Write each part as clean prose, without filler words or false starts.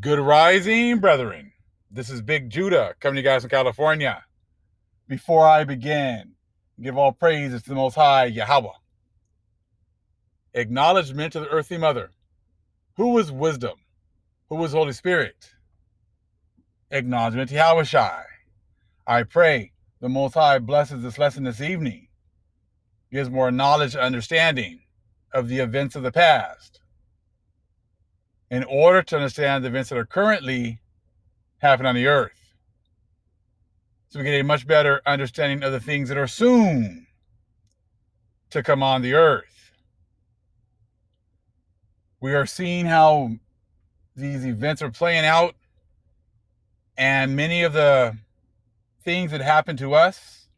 Good rising, brethren. This is Big Judah coming to you guys from California. Before I begin, give all praises to the Most High Yahweh. Acknowledgement to the earthly mother. Who is wisdom? Who is Holy Spirit? Acknowledgement to Yahweh Shai. I pray the Most High blesses this lesson this evening, gives more knowledge and understanding of the events of the past, in order to understand the events that are currently happening on the earth, so we get a much better understanding of the things that are soon to come on the earth. We are seeing how these events are playing out, and many of the things that happen to us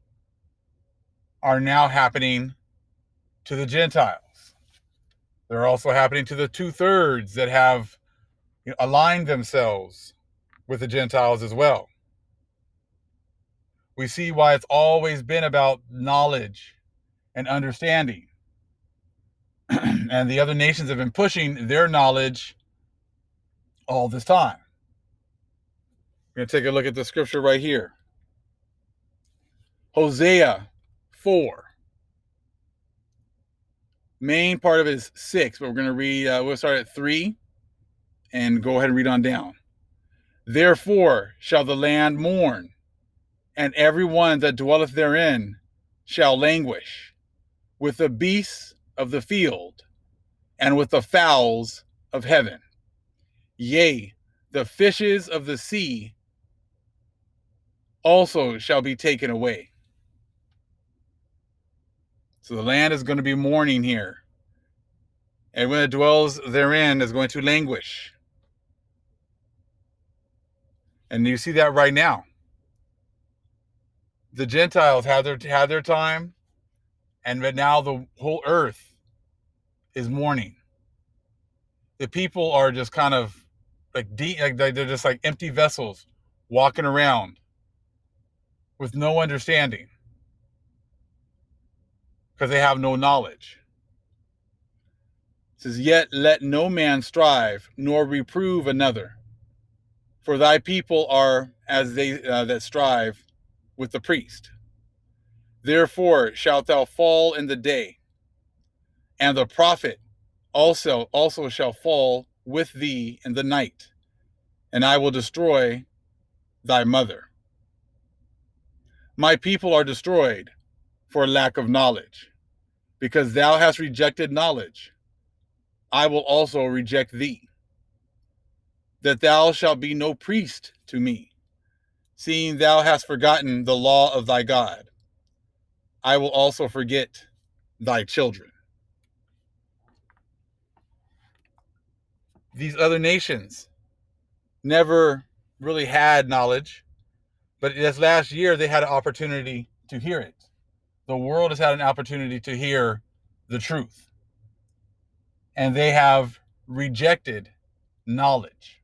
are now happening to the Gentiles. They're also happening to the 2/3 that have aligned themselves with the Gentiles as well. We see why it's always been about knowledge and understanding. And the other nations have been pushing their knowledge all this time. We're going to take a look at the scripture right here. Hosea 4. Main part of it is 6, but we're going to read, we'll start at 3 and go ahead and read on down. Therefore shall the land mourn, and every one that dwelleth therein shall languish, with the beasts of the field, and with the fowls of heaven. Yea, the fishes of the sea also shall be taken away. So the land is going to be mourning here. Everyone that dwells therein is going to languish. And you see that right now. The Gentiles had their time, but now the whole earth is mourning. The people are just kind of like they're just like empty vessels walking around with no understanding because they have no knowledge. It says, yet let no man strive nor reprove another, for thy people are as they that strive with the priest. Therefore shalt thou fall in the day, and the prophet also shall fall with thee in the night, and I will destroy thy mother. My people are destroyed for lack of knowledge. Because thou hast rejected knowledge, I will also reject thee, that thou shalt be no priest to me, seeing thou hast forgotten the law of thy God. I will also forget thy children. These other nations never really had knowledge, but this last year they had an opportunity to hear it. The world has had an opportunity to hear the truth, and they have rejected knowledge.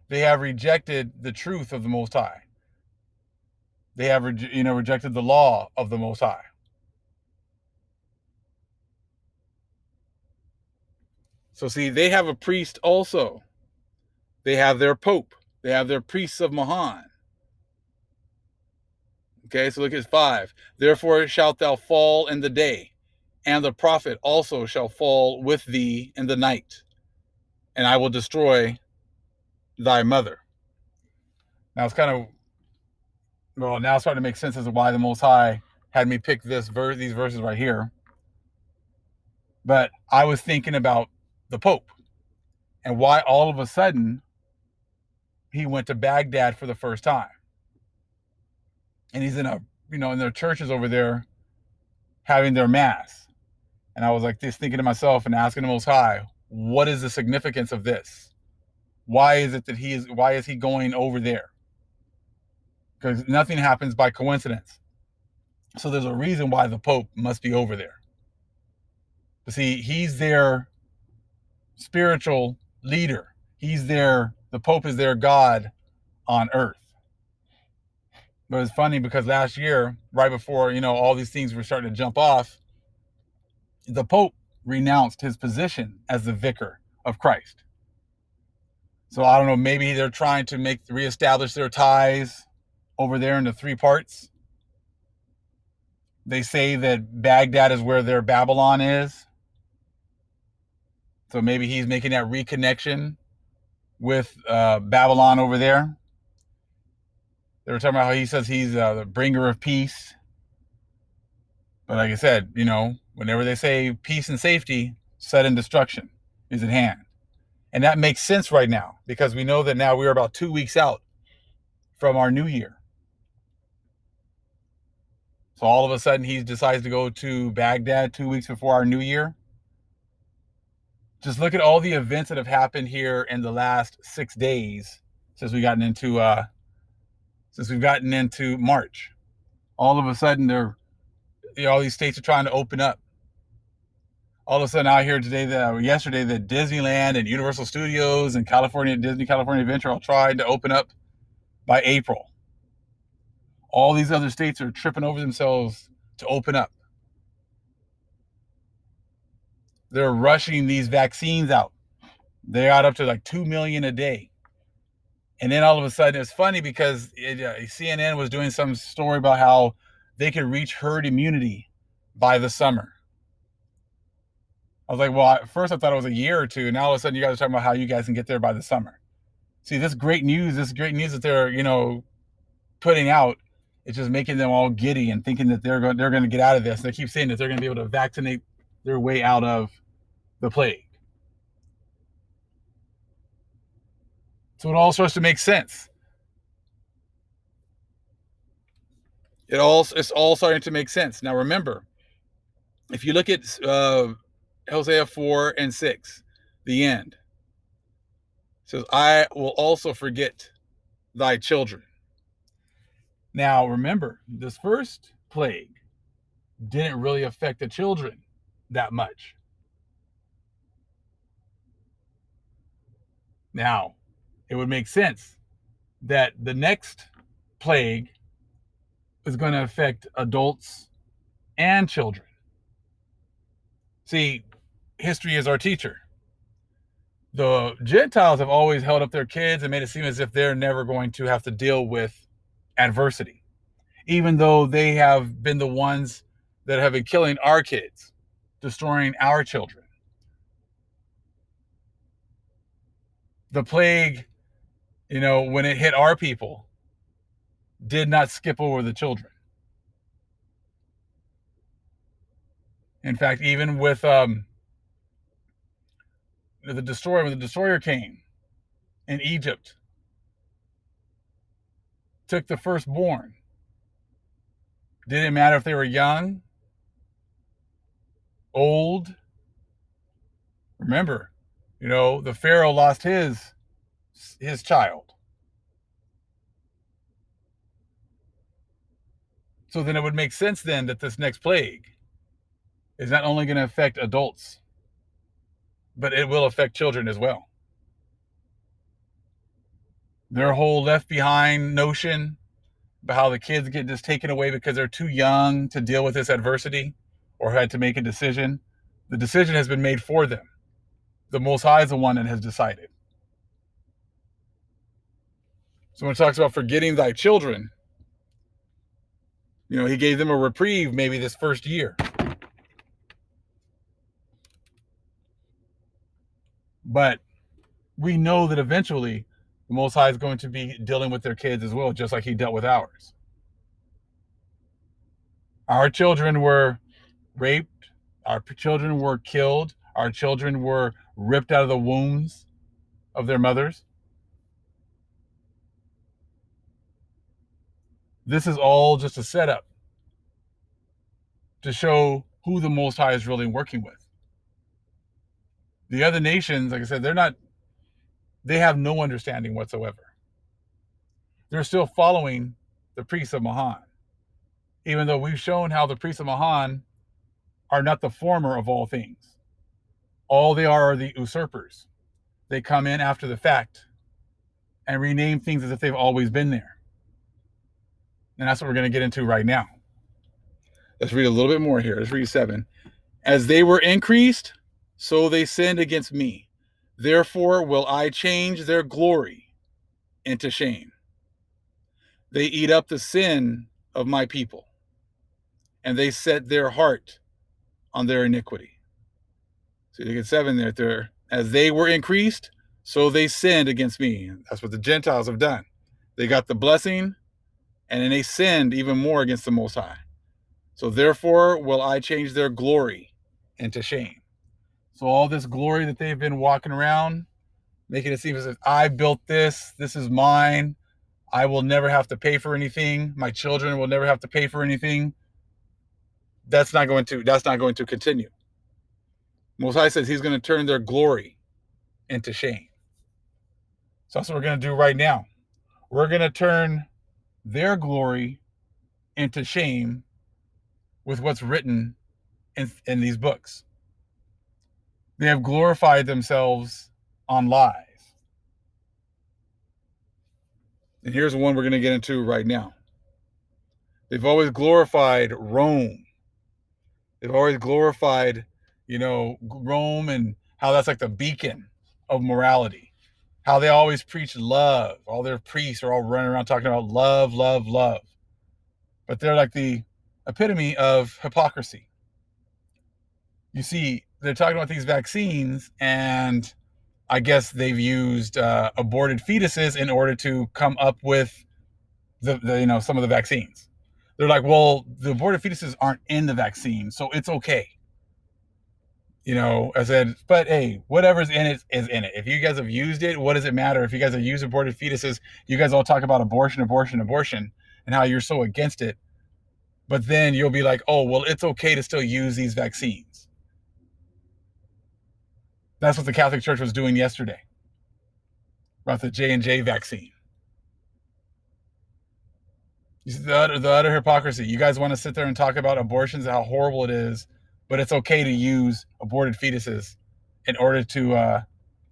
They have rejected the truth of the Most High. They have rejected the law of the Most High. So see, they have a priest also. They have their pope. They have their priests of Mahan. Okay, so look at 5. Therefore shalt thou fall in the day, and the prophet also shall fall with thee in the night, and I will destroy thy mother. Now it's kind of, now it's starting to make sense as to why the Most High had me pick these verses right here. But I was thinking about the Pope and why all of a sudden he went to Baghdad for the first time. And he's in in their churches over there having their mass. And I was like this thinking to myself and asking the Most High, what is the significance of this? Why is he going over there? Because nothing happens by coincidence. So there's a reason why the Pope must be over there. But see, he's their spiritual leader. The Pope is their God on earth. But it's funny because last year, right before, all these things were starting to jump off, the Pope renounced his position as the vicar of Christ. So I don't know, maybe they're trying to reestablish their ties over there into three parts. They say that Baghdad is where their Babylon is. So maybe he's making that reconnection with Babylon over there. They were talking about how he says he's the bringer of peace. But like I said, whenever they say peace and safety, sudden destruction is at hand. And that makes sense right now because we know that now we're about 2 weeks out from our new year. So all of a sudden he decides to go to Baghdad 2 weeks before our new year. Just look at all the events that have happened here in the last 6 days since we've gotten into March. All of a sudden all these states are trying to open up. All of a sudden, I hear yesterday that Disneyland and Universal Studios and Disney California Adventure all tried to open up by April. All these other states are tripping over themselves to open up. They're rushing these vaccines out. They're out up to like 2 million a day. And then all of a sudden, it's funny because CNN was doing some story about how they could reach herd immunity by the summer. I was like, well, at first I thought it was a year or two. And now all of a sudden you guys are talking about how you guys can get there by the summer. See, this great news that they're, putting out, it's just making them all giddy and thinking that they're going to get out of this. They keep saying that they're going to be able to vaccinate their way out of the plague. So it all starts to make sense. It's all starting to make sense. Now remember, if you look at Hosea 4 and 6, the end. It says, I will also forget thy children. Now, remember, this first plague didn't really affect the children that much. Now, it would make sense that the next plague is going to affect adults and children. See, history is our teacher. The Gentiles have always held up their kids and made it seem as if they're never going to have to deal with adversity, even though they have been the ones that have been killing our kids, destroying our children. The plague, when it hit our people, did not skip over the children. In fact, even with when the destroyer came in Egypt, took the firstborn. Didn't matter if they were young, old. Remember, the Pharaoh lost his child. So then it would make sense then that this next plague is not only going to affect adults, but it will affect children as well. Their whole left behind notion about how the kids get just taken away because they're too young to deal with this adversity or had to make a decision. The decision has been made for them. The Most High is the one that has decided. So when it talks about forgetting thy children, he gave them a reprieve maybe this first year. But we know that eventually the Most High is going to be dealing with their kids as well, just like he dealt with ours. Our children were raped. Our children were killed. Our children were ripped out of the wombs of their mothers. This is all just a setup to show who the Most High is really working with. The other nations, like I said, they have no understanding whatsoever. They're still following the priests of Mahan, even though we've shown how the priests of Mahan are not the former of all things. All they are the usurpers. They come in after the fact and rename things as if they've always been there. And that's what we're going to get into right now. Let's read a little bit more here. Let's read 7. As they were increased, so they sinned against me. Therefore will I change their glory into shame. They eat up the sin of my people, and they set their heart on their iniquity. So you get 7 there. As they were increased, so they sinned against me. That's what the Gentiles have done. They got the blessing, and then they sinned even more against the Most High. So therefore will I change their glory into shame. So all this glory that they've been walking around, making it seem as if I built this is mine. I will never have to pay for anything. My children will never have to pay for anything. That's not going to continue. Most High says he's going to turn their glory into shame. So that's what we're going to do right now. We're going to turn their glory into shame with what's written in these books. They have glorified themselves on lies. And here's one we're going to get into right now. They've always glorified Rome. They've always glorified, Rome, and how that's like the beacon of morality. How they always preach love. All their priests are all running around talking about love, love, love. But they're like the epitome of hypocrisy. You see, they're talking about these vaccines, and I guess they've used aborted fetuses in order to come up with the some of the vaccines. They're like, well, the aborted fetuses aren't in the vaccine, so it's okay. I said, but hey, whatever's in it is in it. If you guys have used it, what does it matter? If you guys have used aborted fetuses, you guys all talk about abortion, and how you're so against it. But then you'll be like, oh, well, it's okay to still use these vaccines. That's what the Catholic Church was doing yesterday about the J&J vaccine. You see the utter hypocrisy. You guys want to sit there and talk about abortions and how horrible it is, but it's okay to use aborted fetuses in order to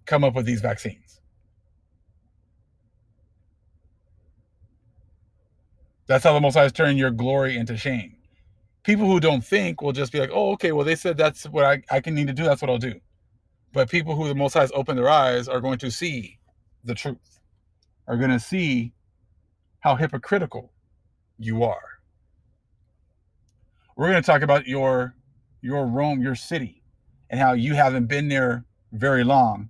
come up with these vaccines. That's how the Most High is turning your glory into shame. People who don't think will just be like, oh, okay, well, they said that's what I can need to do. That's what I'll do. But people who the Most High has opened their eyes are going to see the truth, are going to see how hypocritical you are. We're going to talk about your Rome, your city, and how you haven't been there very long.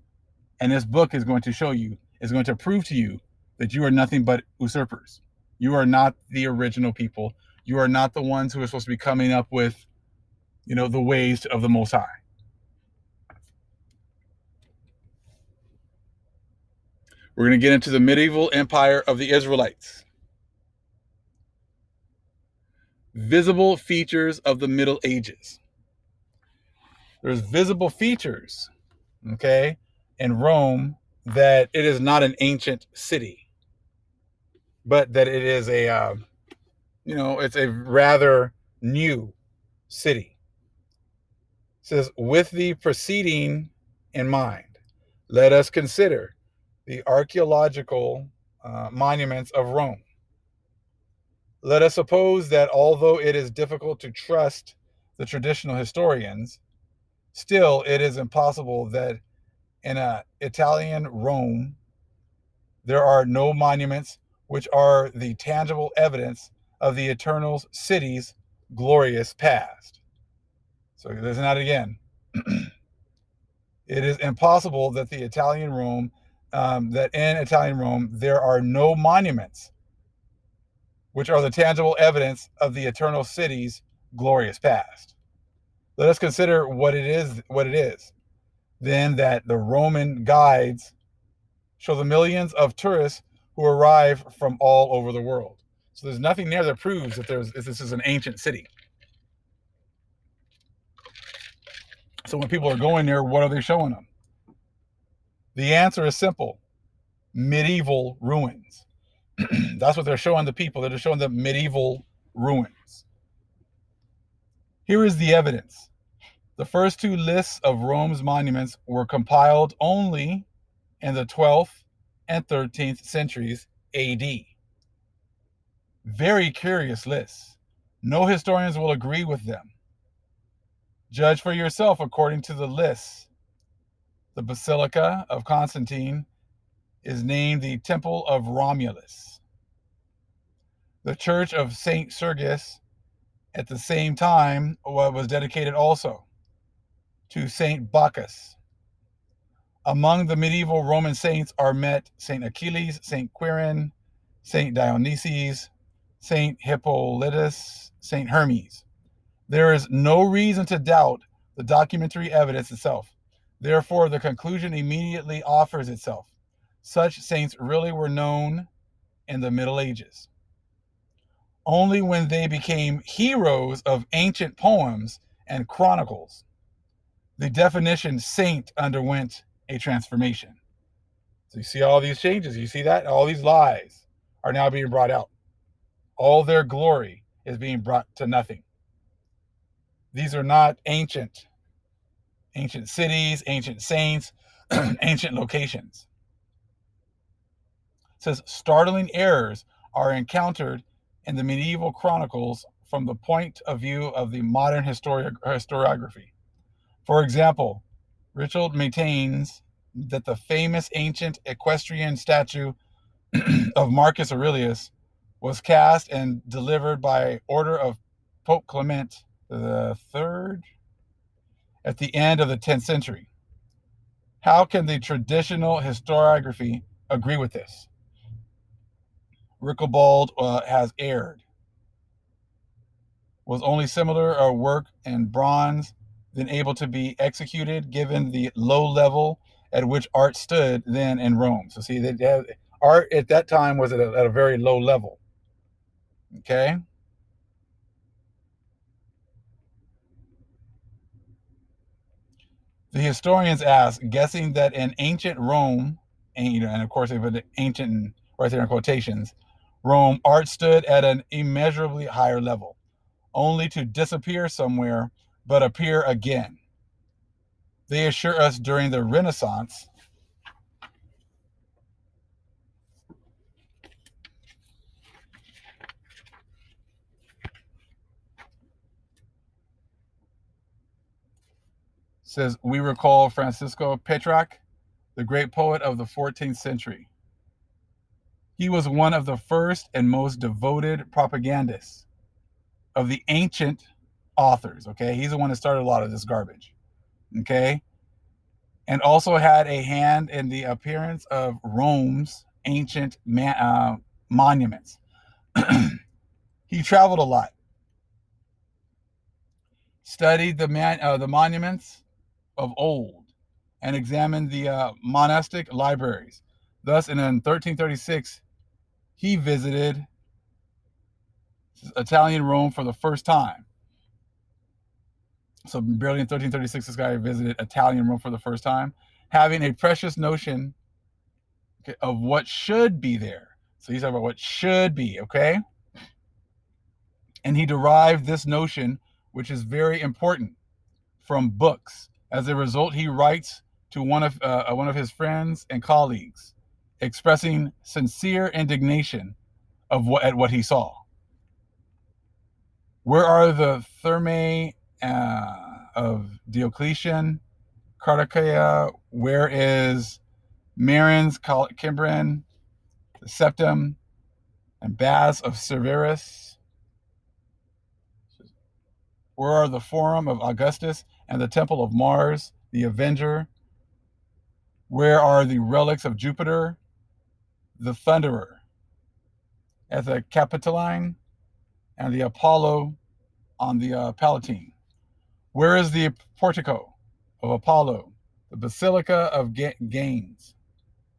And this book is going to show you, is going to prove to you that you are nothing but usurpers. You are not the original people. You are not the ones who are supposed to be coming up with, the ways of the Most High. We're going to get into the medieval empire of the Israelites. Visible features of the Middle Ages. There's visible features, okay, in Rome, that it is not an ancient city, but that it is it's a rather new city. It says, with the preceding in mind, let us consider the archaeological monuments of Rome. Let us suppose that although it is difficult to trust the traditional historians, still it is impossible that in an Italian Rome there are no monuments which are the tangible evidence of the eternal city's glorious past. So listen to that again. It is impossible that the Italian Rome, that in Italian Rome there are no monuments which are the tangible evidence of the eternal city's glorious past. Let us consider what it is. Then that the Roman guides show the millions of tourists who arrive from all over the world. So there's nothing there that proves that this is an ancient city. So when people are going there, what are they showing them? The answer is simple: medieval ruins. That's what they're showing the people. They're just showing them medieval ruins. Here is the evidence. The first two lists of Rome's monuments were compiled only in the 12th and 13th centuries AD. Very curious lists. No historians will agree with them. Judge for yourself according to the list. The Basilica of Constantine is named the Temple of Romulus. The Church of St. Sergius at the same time was dedicated also to St. Bacchus. Among the medieval Roman saints are met St. Achilles, St. Quirin, St. Dionysius, St. Hippolytus, St. Hermes. There is no reason to doubt the documentary evidence itself. Therefore, the conclusion immediately offers itself. Such saints really were known in the Middle Ages. Only when they became heroes of ancient poems and chronicles, the definition saint underwent a transformation. So you see all these changes. You see that? All these lies are now being brought out. All their glory is being brought to nothing. These are not ancient cities, ancient saints, ancient locations. It says startling errors are encountered in the medieval chronicles from the point of view of the modern historiography. For example, Richard maintains that the famous ancient equestrian statue of Marcus Aurelius was cast and delivered by order of Pope Clement III at the end of the 10th century. How can the traditional historiography agree with this? Ricklebald has erred. Was only similar work in bronze then able to be executed given the low level at which art stood then in Rome? So see, art at that time was at a very low level. Okay. The historians ask, guessing that in ancient Rome, and of course they put ancient right there in quotations, Rome, art stood at an immeasurably higher level, only to disappear somewhere but appear again. They assure us during the Renaissance says, we recall Francisco Petrarch, the great poet of the 14th century. He was one of the first and most devoted propagandists of the ancient authors. Okay, he's the one that started a lot of this garbage. Okay, and also had a hand in the appearance of Rome's ancient monuments. He traveled a lot, studied the monuments of old, and examined the monastic libraries. Thus, in 1336, he visited Italian Rome for the first time. So barely in 1336, this guy visited Italian Rome for the first time, having a precious notion of what should be there. So he's talking about what should be, okay? And he derived this notion, which is very important, from books. As a result, he writes to one of his friends and colleagues, expressing sincere indignation at what he saw. Where are the Thermae of Diocletian, Cardiaca? Where is Marin's, Cimbrin, the Septum, and Baths of Severus? Where are the Forum of Augustus and the Temple of Mars, the Avenger? Where are the relics of Jupiter, the Thunderer, at the Capitoline, and the Apollo on the Palatine? Where is the portico of Apollo, the Basilica of Gaius,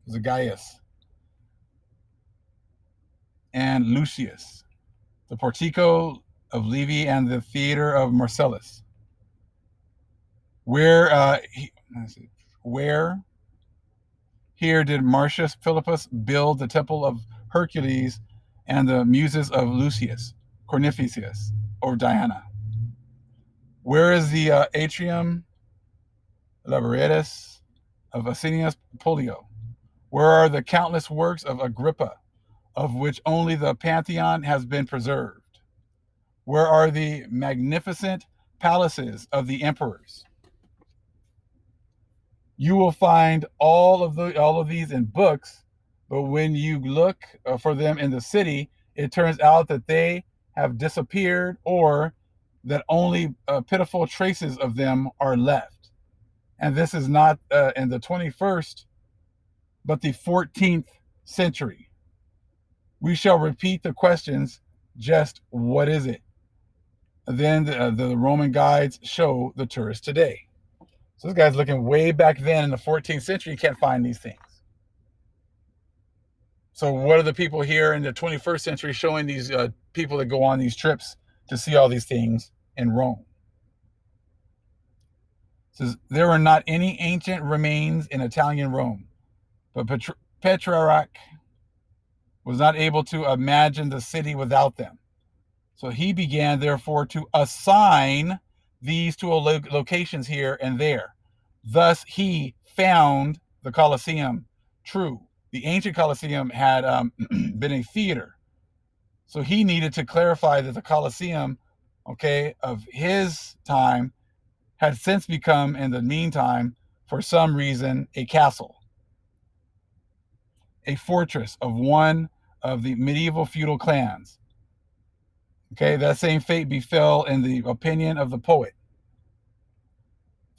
the Gaius, and Lucius, the portico of Livy, and the theater of Marcellus? Where here did Marcius Philippus build the temple of Hercules and the muses of Lucius, Cornificius, or Diana? Where is the atrium elaboratus of Asinius Pollio? Where are the countless works of Agrippa, of which only the Pantheon has been preserved? Where are the magnificent palaces of the emperors. You will find all of these in books, but when you look for them in the city, it turns out that they have disappeared, or that only pitiful traces of them are left. And this is not in the 21st, but the 14th century. We shall repeat the questions, just what is it? Then the Roman guides show the tourist today. So this guy's looking way back then in the 14th century. You can't find these things. So what are the people here in the 21st century showing these people that go on these trips to see all these things in Rome? It says, there were not any ancient remains in Italian Rome, but Petrarch was not able to imagine the city without them. So he began, therefore, to assign these to locations here and there. Thus, he found the Colosseum true. The ancient Colosseum had been a theater. So he needed to clarify that the Colosseum, of his time had since become, in the meantime, for some reason, a castle, a fortress of one of the medieval feudal clans. That same fate befell in the opinion of the poet.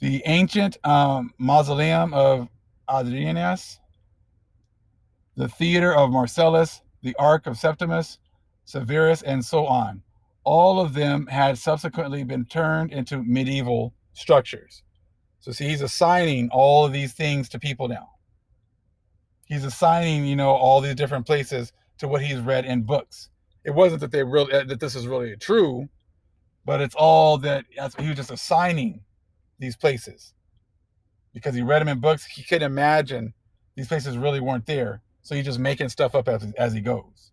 The ancient mausoleum of Adrianus, the theater of Marcellus, the ark of Septimus Severus, and so on. All of them had subsequently been turned into medieval structures. So see, he's assigning all of these things to people now. He's assigning, all these different places to what he's read in books. It wasn't that that this is really true, but it's all that he was just assigning these places because he read them in books. He couldn't imagine these places really weren't there, so he's just making stuff up as he goes.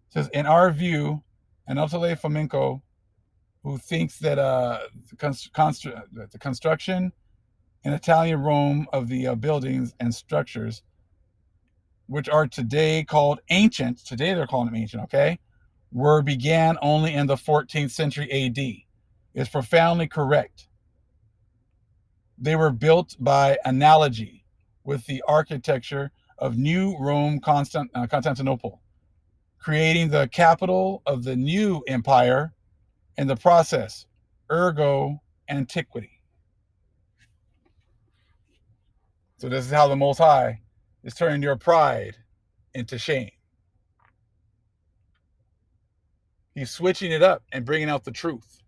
It says, in our view, Anatole Fomenko, who thinks that the construction in Italian Rome of the buildings and structures, which are today called ancient, today they're calling them ancient, began only in the 14th century AD, is profoundly correct. They were built by analogy with the architecture of New Rome, Constantinople, creating the capital of the new empire in the process, ergo antiquity. So this is how the Most High is turning your pride into shame. He's switching it up and bringing out the truth.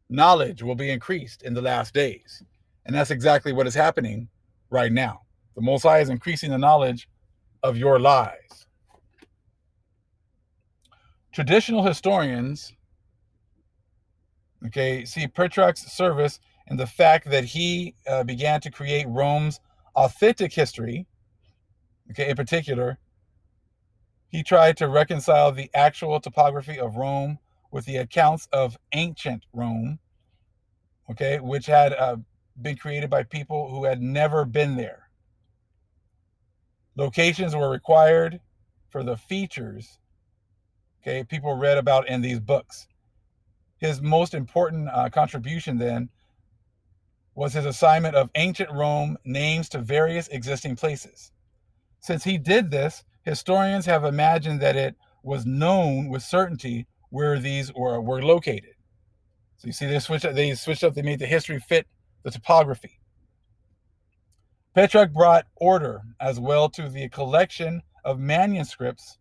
Knowledge will be increased in the last days. And that's exactly what is happening right now. The Most High is increasing the knowledge of your lies. Traditional historians, see Petrarch's service in the fact that he began to create Rome's authentic history. In particular, he tried to reconcile the actual topography of Rome with the accounts of ancient Rome, which had been created by people who had never been there. Locations were required for the features, people read about in these books. His most important contribution then was his assignment of ancient Rome names to various existing places. Since he did this, historians have imagined that it was known with certainty where these were located. So you see, they switched up, they made the history fit the topography. Petrarch brought order as well to the collection of manuscripts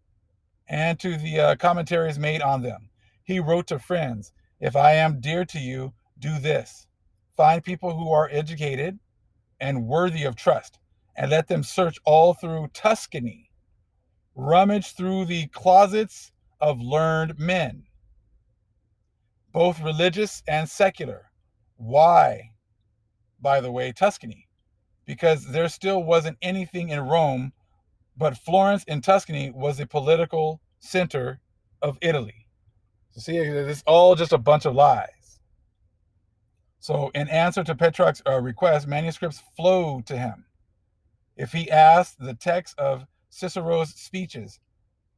and to the commentaries made on them. He wrote to friends, if I am dear to you, do this. Find people who are educated and worthy of trust, and let them search all through Tuscany. Rummage through the closets of learned men, both religious and secular. Why, by the way, Tuscany? Because there still wasn't anything in Rome, but Florence in Tuscany was the political center of Italy. So see, it's all just a bunch of lies. So in answer to Petrarch's request, manuscripts flowed to him. If he asked, the text of Cicero's speeches,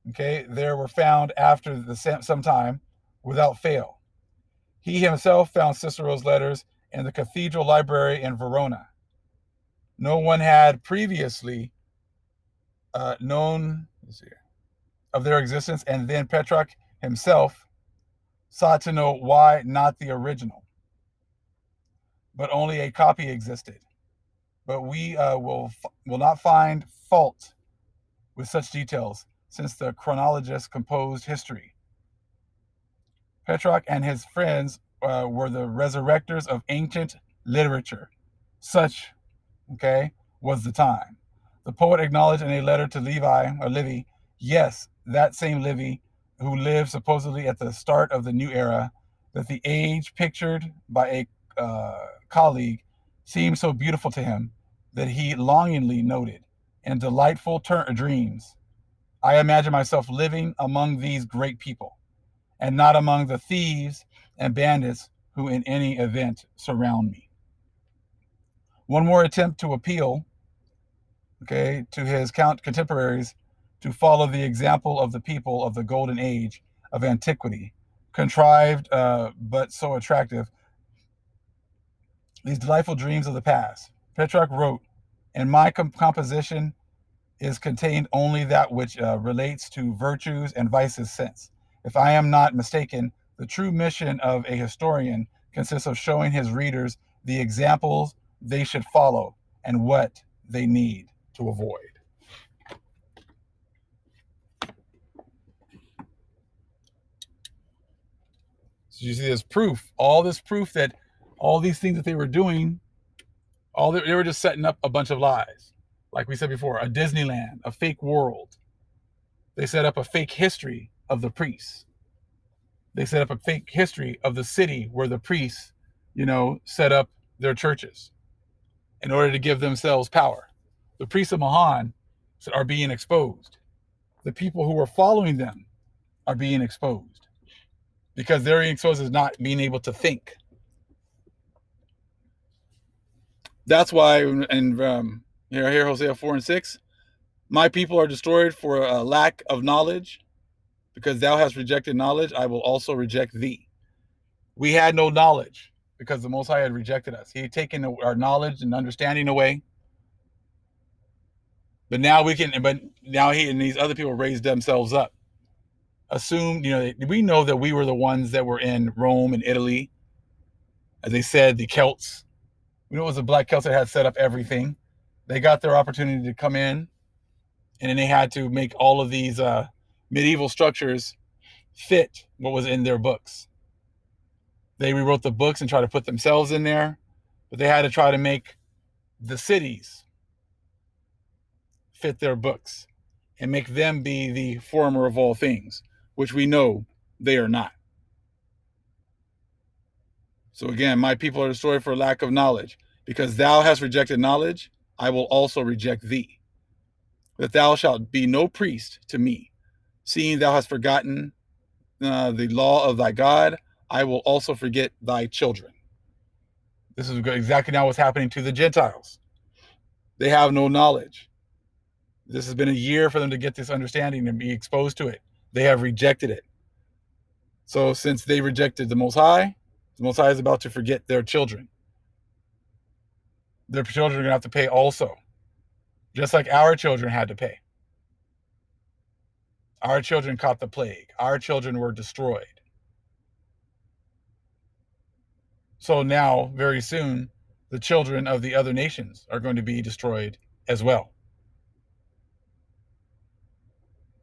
there were found after some time without fail. He himself found Cicero's letters in the cathedral library in Verona. No one had previously known of their existence, and then Petrarch himself sought to know why not the original, but only a copy existed. But we will not find fault with such details, since the chronologists composed history. Petrarch and his friends were the resurrectors of ancient literature. Such, okay, was the time. The poet acknowledged in a letter to Livy, yes, that same Livy, who lived supposedly at the start of the new era, that the age pictured by a colleague seemed so beautiful to him that he longingly noted, in delightful dreams, I imagine myself living among these great people, and not among the thieves and bandits who in any event surround me. One more attempt to appeal, okay, to his contemporaries to follow the example of the people of the golden age of antiquity, contrived but so attractive, these delightful dreams of the past. Petrarch wrote, in my composition is contained only that which relates to virtues and vices since. If I am not mistaken, the true mission of a historian consists of showing his readers the examples they should follow and what they need to avoid. So you see this proof, all this proof that all these things that they were doing, they were just setting up a bunch of lies. Like we said before, a Disneyland, a fake world. They set up a fake history of the priests. They set up a fake history of the city where the priests, set up their churches in order to give themselves power. The priests of Mahan are being exposed. The people who are following them are being exposed because they're being exposed as not being able to think. That's why, and here, Hosea 4 and 6, my people are destroyed for a lack of knowledge. Because thou hast rejected knowledge, I will also reject thee. We had no knowledge because the Most High had rejected us. He had taken our knowledge and understanding away. But now he and these other people raised themselves up. Assumed, we know that we were the ones that were in Rome and Italy. As they said, the Celts. We know it was the Black Celts that had set up everything. They got their opportunity to come in, and then they had to make all of these medieval structures fit what was in their books. They rewrote the books and tried to put themselves in there, but they had to try to make the cities fit their books and make them be the former of all things, which we know they are not. So again, my people are destroyed for lack of knowledge. Because thou hast rejected knowledge, I will also reject thee. That thou shalt be no priest to me. Seeing thou hast forgotten the law of thy God, I will also forget thy children. This is exactly now what's happening to the Gentiles. They have no knowledge. This has been a year for them to get this understanding and be exposed to it. They have rejected it. So since they rejected the Most High is about to forget their children. Their children are going to have to pay also, just like our children had to pay. Our children caught the plague. Our children were destroyed. So now, very soon, the children of the other nations are going to be destroyed as well.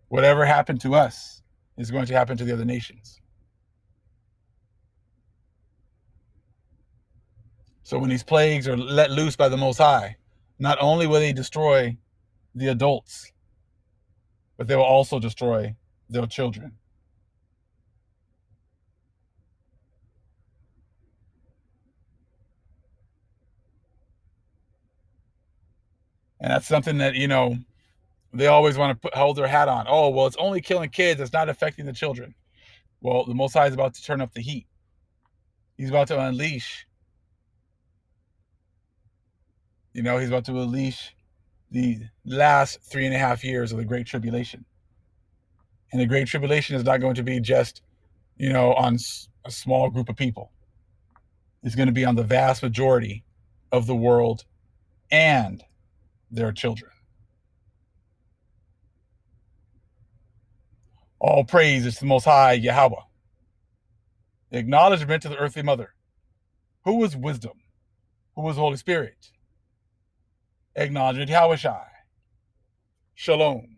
Whatever happened to us is going to happen to the other nations. So when these plagues are let loose by the Most High, not only will they destroy the adults, but they will also destroy their children. And that's something that, they always want to hold their hat on. Oh, well, it's only killing kids. It's not affecting the children. Well, the Most High is about to turn up the heat. He's about to unleash. He's about to unleash the last 3.5 years of the Great Tribulation. And the Great Tribulation is not going to be just on a small group of people. It's going to be on the vast majority of the world and their children. All praise is to the Most High Yahweh. Acknowledgement to the earthly mother. Who is wisdom? Who is Holy Spirit? Acknowledgement to Yahweh Shai. Shalom.